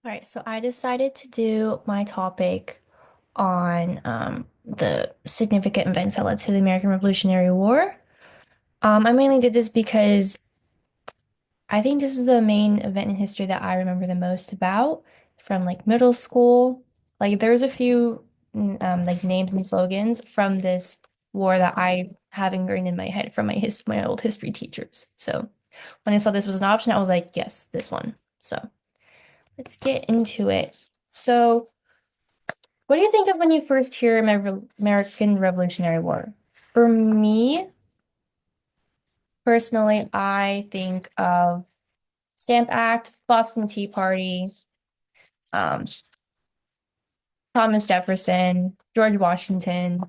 All right, so I decided to do my topic on the significant events that led to the American Revolutionary War. I mainly did this because I think this is the main event in history that I remember the most about from like middle school. Like there's a few like names and slogans from this war that I have ingrained in my head from my old history teachers. So when I saw this was an option, I was like, yes, this one. So let's get into it. So what do you think of when you first hear American Revolutionary War? For me, personally, I think of Stamp Act, Boston Tea Party, um, Thomas Jefferson, George Washington,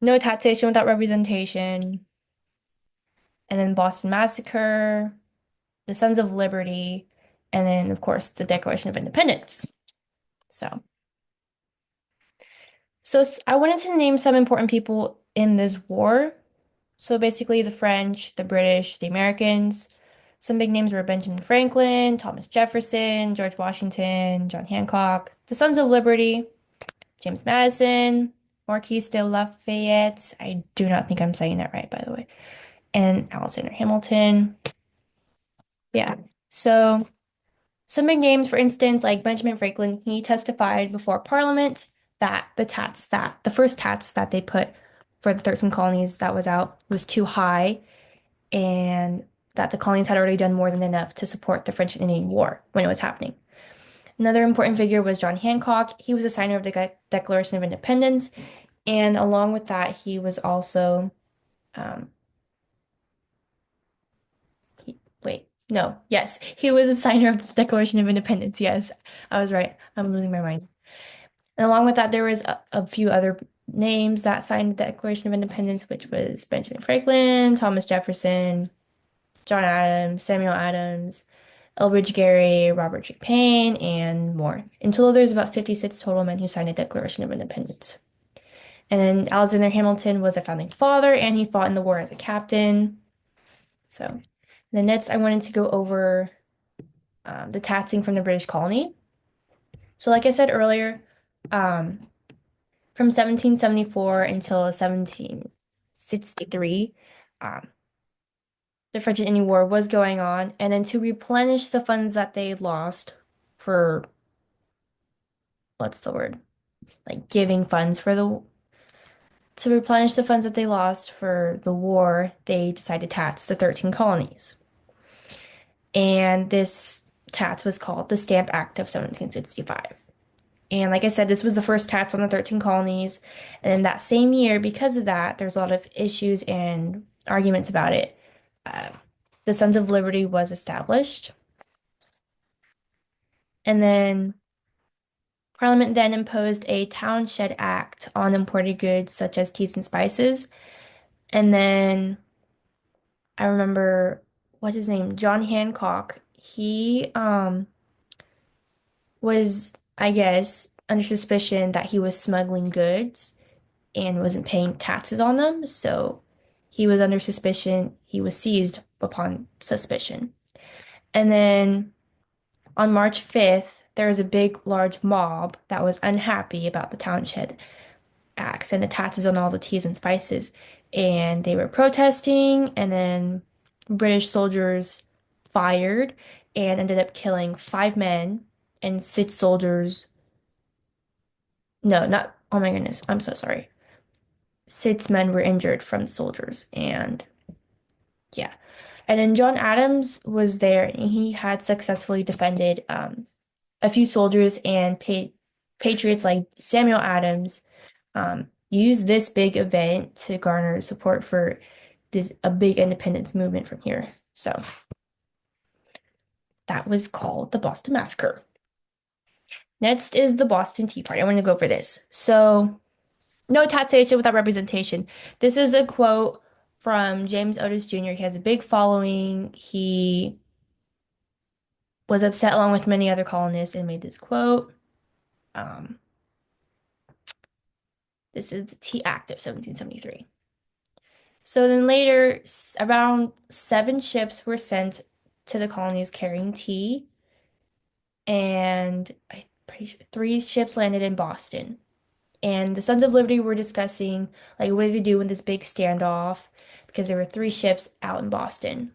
no taxation without representation, and then Boston Massacre, the Sons of Liberty, and then, of course, the Declaration of Independence. So, so I wanted to name some important people in this war. So basically, the French, the British, the Americans. Some big names were Benjamin Franklin, Thomas Jefferson, George Washington, John Hancock, the Sons of Liberty, James Madison, Marquis de Lafayette. I do not think I'm saying that right, by the way, and Alexander Hamilton. Yeah. So some big names, for instance, like Benjamin Franklin, he testified before Parliament that the first tax that they put for the 13 colonies that was out was too high and that the colonies had already done more than enough to support the French and Indian War when it was happening. Another important figure was John Hancock. He was a signer of the Declaration of Independence, and along with that, he was also, um, wait, no, yes, he was a signer of the Declaration of Independence. Yes, I was right. I'm losing my mind. And along with that, there was a few other names that signed the Declaration of Independence, which was Benjamin Franklin, Thomas Jefferson, John Adams, Samuel Adams, Elbridge Gerry, Robert J. Payne, and more. In total, there's about 56 total men who signed the Declaration of Independence. And then Alexander Hamilton was a founding father, and he fought in the war as a captain. So, then next, I wanted to go over the taxing from the British colony. So, like I said earlier, um, from 1774 until 1763, um, the French and Indian War was going on, and then to replenish the funds that they lost for what's the word? Like giving funds for the to replenish the funds that they lost for the war, they decided to tax the 13 colonies. And this tax was called the Stamp Act of 1765. And like I said, this was the first tax on the 13 colonies. And in that same year, because of that, there's a lot of issues and arguments about it. Uh, the Sons of Liberty was established. And then Parliament then imposed a Townshend Act on imported goods such as teas and spices. And then I remember what's his name? John Hancock. He was, I guess, under suspicion that he was smuggling goods and wasn't paying taxes on them. So he was under suspicion. He was seized upon suspicion. And then on March 5th, there was a big, large mob that was unhappy about the Townshend Acts and the taxes on all the teas and spices. And they were protesting, and then British soldiers fired and ended up killing 5 men and 6 soldiers. No, not, oh my goodness, I'm so sorry. 6 men were injured from the soldiers, and yeah. And then John Adams was there, and he had successfully defended a few soldiers and patriots like Samuel Adams used this big event to garner support for this a big independence movement from here. So that was called the Boston Massacre. Next is the Boston Tea Party. I want to go over this. So, no taxation without representation. This is a quote from James Otis Jr. He has a big following. He was upset along with many other colonists and made this quote. Um, this is the Tea Act of 1773. So then later, around 7 ships were sent to the colonies carrying tea. and I pretty sure three ships landed in Boston. And the Sons of Liberty were discussing like what do they do in this big standoff because there were three ships out in Boston.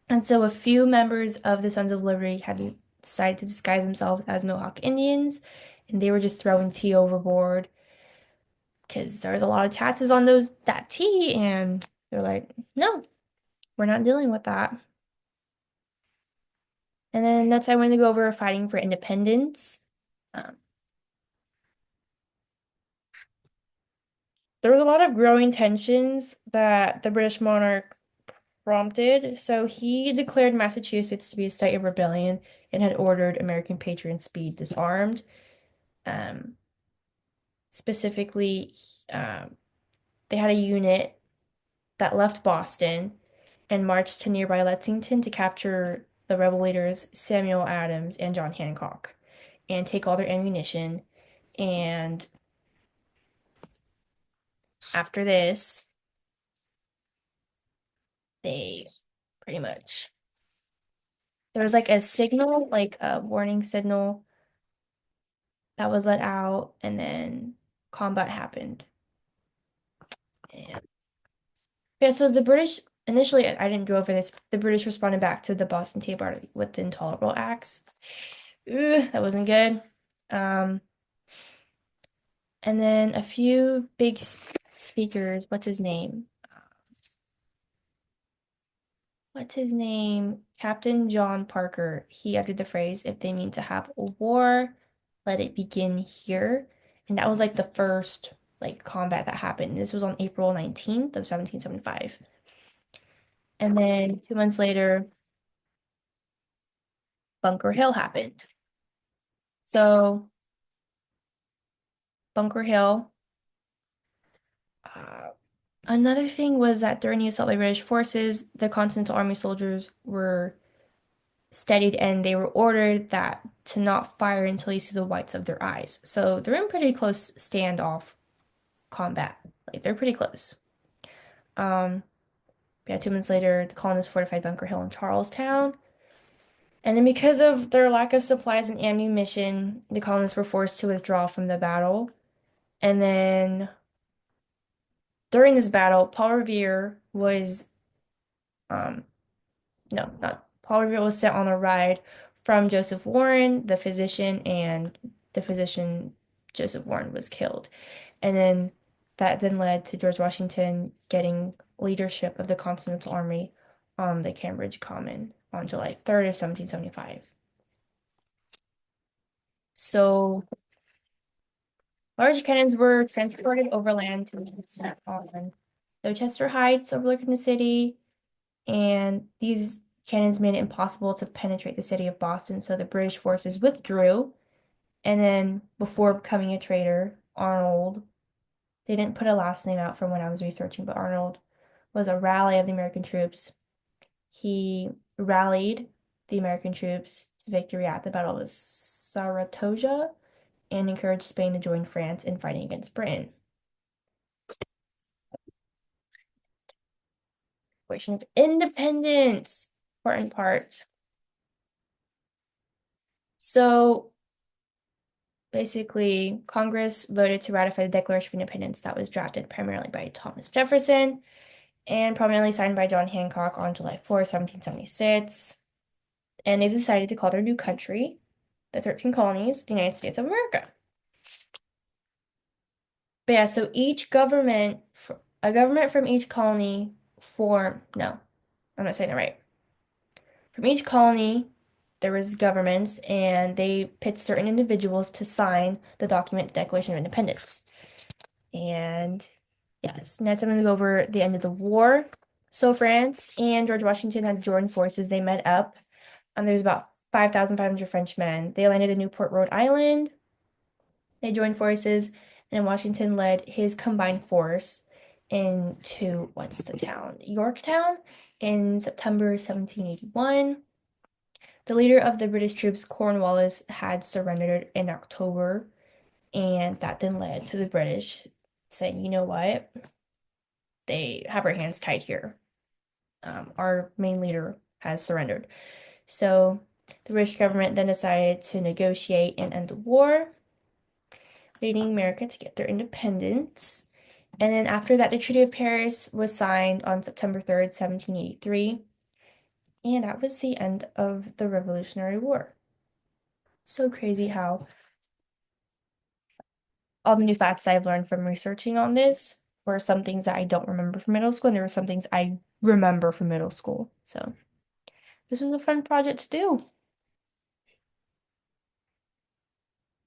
And so a few members of the Sons of Liberty had decided to disguise themselves as Mohawk Indians, and they were just throwing tea overboard because there was a lot of taxes on that tea, and they're like, no, we're not dealing with that. And then that's I wanted to go over fighting for independence. Um, there was a lot of growing tensions that the British monarch prompted. So he declared Massachusetts to be a state of rebellion and had ordered American patriots be disarmed. Um, Specifically, um, they had a unit that left Boston and marched to nearby Lexington to capture the rebel leaders Samuel Adams and John Hancock and take all their ammunition. And after this, they pretty much there was like a signal, like a warning signal that was let out, and then combat happened. And yeah, so the British initially, I didn't go over this. The British responded back to the Boston Tea Party with the Intolerable Acts. Ugh, that wasn't good. Um, and then a few big speakers. What's his name? What's his name? Captain John Parker. He uttered the phrase, "If they mean to have a war, let it begin here." And that was like the first like combat that happened. This was on April 19th of 1775. And then 2 months later, Bunker Hill happened. So Bunker Hill, uh, another thing was that during the assault by British forces, the Continental Army soldiers were steadied and they were ordered that to not fire until you see the whites of their eyes. So they're in pretty close standoff combat. Like they're pretty close. Um, yeah, 2 months later, the colonists fortified Bunker Hill in Charlestown. And then because of their lack of supplies and ammunition, the colonists were forced to withdraw from the battle. And then during this battle, Paul Revere was um no, not Paul Revere was sent on a ride from Joseph Warren, the physician, and the physician Joseph Warren was killed. And then that then led to George Washington getting leadership of the Continental Army on the Cambridge Common on July 3rd of 1775. So large cannons were transported overland to on Dorchester Heights overlooking the city, and these cannons made it impossible to penetrate the city of Boston, so the British forces withdrew. And then, before becoming a traitor, Arnold, they didn't put a last name out from when I was researching, but Arnold was a rally of the American troops. He rallied the American troops to victory at the Battle of Saratoga and encouraged Spain to join France in fighting against Britain. Declaration of Independence, important part. So basically, Congress voted to ratify the Declaration of Independence that was drafted primarily by Thomas Jefferson and prominently signed by John Hancock on July 4th, 1776. And they decided to call their new country, the 13 colonies, the United States of America. But yeah, so a government from each colony no, I'm not saying it right. From each colony, there was governments, and they picked certain individuals to sign the document, the Declaration of Independence. And yes, next I'm going to go over the end of the war. So France and George Washington had joined forces. They met up, and there was about 5,500 Frenchmen. They landed in Newport, Rhode Island. They joined forces, and Washington led his combined force into what's the town? Yorktown in September 1781. The leader of the British troops, Cornwallis, had surrendered in October, and that then led to the British saying, you know what? They have our hands tied here. Our main leader has surrendered. So The British government then decided to negotiate and end the war, leading America to get their independence. And then after that, the Treaty of Paris was signed on September 3rd, 1783. And that was the end of the Revolutionary War. So crazy how all the new facts that I've learned from researching on this were some things that I don't remember from middle school, and there were some things I remember from middle school. So this was a fun project to do.